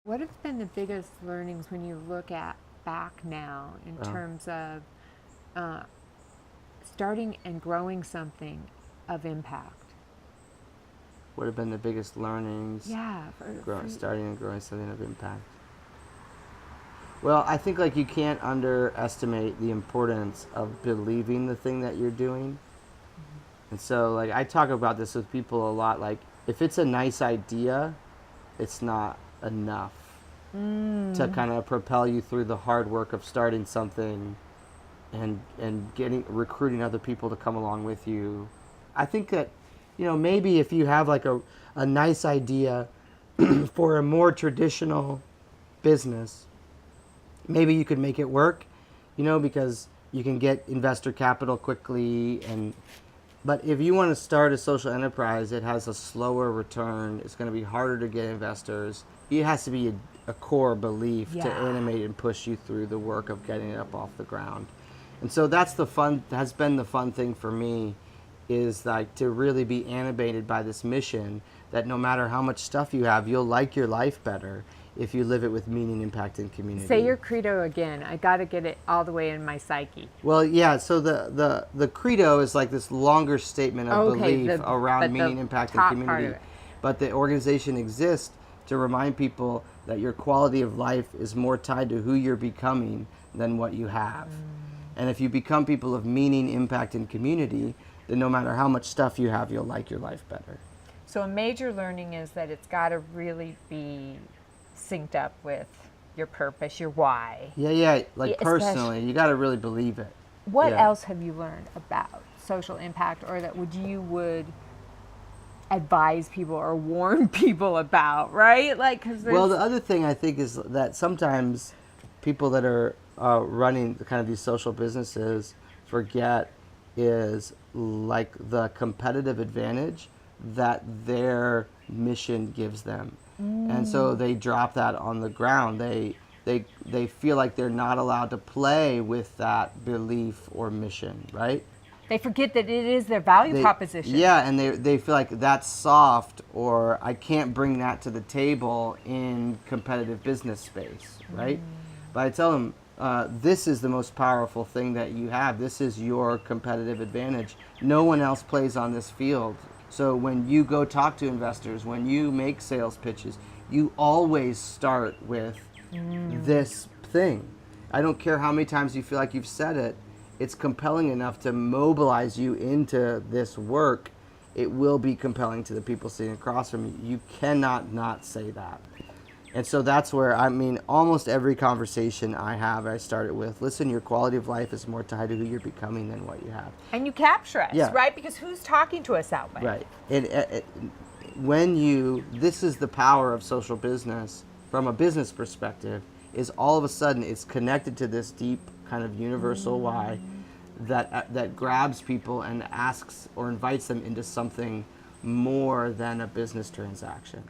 What have been the biggest learnings when you look at back now in terms of uh, starting and growing something of impact? What have been the biggest learnings? Yeah, Starting and growing something of impact. Well, I think like you can't underestimate the importance of believing the thing that you're doing. And so like I talk about this with people a lot. Like if it's a nice idea, it's not enough to kind of propel you through the hard work of starting something and getting recruiting other people to come along with you. I think that maybe if you have like a nice idea for a more traditional business, maybe you could make it work, because you can get investor capital quickly. But if you want to start a social enterprise, it has a slower return. It's going to be harder to get investors. It has to be a core belief to animate and push you through the work of getting it up off the ground. And so that's has been the fun thing for me, is like to really be animated by this mission that no matter how much stuff you have, you'll like your life better if you live it with meaning, impact, and community. Say your credo again. I got to get it all the way in my psyche. Well, yeah, so the credo is like this longer statement of belief around meaning, impact, and community. But the organization exists to remind people that your quality of life is more tied to who you're becoming than what you have. And if you become people of meaning, impact, and community, then no matter how much stuff you have, you'll like your life better. So a major learning is that it's got to really be synced up with your purpose, your why. Yeah, like personally, you got to really believe it. What else have you learned about social impact, or that would advise people or warn people about, right? Like, well, the other thing I think is that sometimes people that are running kind of these social businesses forget is like the competitive advantage that their mission gives them. And so they drop that on the ground. They feel like they're not allowed to play with that belief or mission, right? They forget that it is their value proposition. Yeah, and they feel like that's soft, or I can't bring that to the table in competitive business space, right? But I tell them, this is the most powerful thing that you have. This is your competitive advantage. No one else plays on this field. So when you go talk to investors, when you make sales pitches, you always start with this thing. I don't care how many times you feel like you've said it. It's compelling enough to mobilize you into this work. It will be compelling to the people sitting across from you. You cannot not say that. And so that's where, almost every conversation I have, I start it with, listen, your quality of life is more tied to who you're becoming than what you have. And you capture us, right? Because who's talking to us that way? Right. This is the power of social business from a business perspective, is all of a sudden it's connected to this deep kind of universal why that grabs people and asks or invites them into something more than a business transaction.